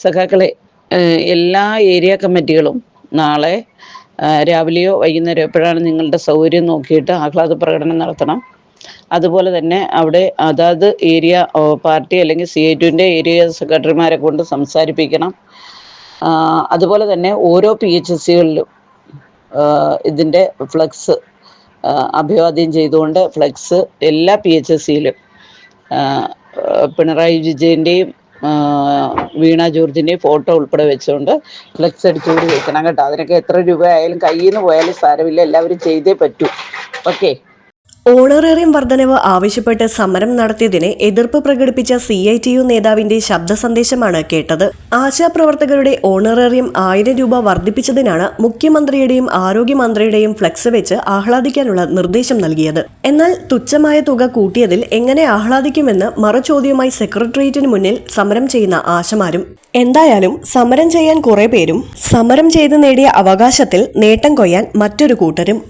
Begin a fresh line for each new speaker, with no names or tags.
സഖാക്കളെ, എല്ലാ ഏരിയ കമ്മിറ്റികളും നാളെ രാവിലെയോ വൈകുന്നേരമോ എപ്പോഴാണ് നിങ്ങളുടെ സൗകര്യം നോക്കിയിട്ട് ആഹ്ലാദ പ്രകടനം നടത്തണം. അതുപോലെ തന്നെ അവിടെ അതാത് ഏരിയ പാർട്ടി അല്ലെങ്കിൽ CI2-ൻ്റെ ഏരിയ സെക്രട്ടറിമാരെ കൊണ്ട് സംസാരിപ്പിക്കണം. അതുപോലെ തന്നെ ഓരോ PHSCകളിലും ഇതിൻ്റെ ഫ്ലെക്സ് അഭിവാദ്യം ചെയ്തുകൊണ്ട് ഫ്ലെക്സ് എല്ലാ PHSCയിലും പിണറായി വിജയൻ്റെയും വീണ ജോർജിൻ്റെയും ഫോട്ടോ ഉൾപ്പെടെ വെച്ചുകൊണ്ട് ഫ്ലെക്സ് അടിച്ചുകൂടി വെക്കണം കേട്ടോ. അതിനൊക്കെ എത്ര രൂപ ആയാലും കയ്യിൽ നിന്ന് പോയാലും സാരമില്ല, എല്ലാവരും ചെയ്തേ പറ്റൂ. ഓക്കെ.
ഓണറേറിയം വർധനവ് ആവശ്യപ്പെട്ട് സമരം നടത്തിയതിനെ എതിർപ്പ് പ്രകടിപ്പിച്ച CITU നേതാവിന്റെ ശബ്ദ സന്ദേശമാണ് കേട്ടത്. ആശാപ്രവർത്തകരുടെ ഓണറേറിയം 1000 രൂപ വർദ്ധിപ്പിച്ചതിനാണ് മുഖ്യമന്ത്രിയുടെയും ആരോഗ്യമന്ത്രിയുടെയും ഫ്ലെക്സ് വെച്ച് ആഹ്ലാദിക്കാനുള്ള നിർദ്ദേശം നൽകിയത്. എന്നാൽ തുച്ഛമായ തുക കൂട്ടിയതിൽ എങ്ങനെ ആഹ്ലാദിക്കുമെന്ന് മറുചോദ്യവുമായി സെക്രട്ടേറിയറ്റിന് മുന്നിൽ സമരം ചെയ്യുന്ന ആശമാരും. എന്തായാലും സമരം ചെയ്യാൻ കുറെ പേരും സമരം ചെയ്ത് നേടിയ അവകാശത്തിൽ നേട്ടം കൊയ്യാൻ മറ്റൊരു കൂട്ടരും.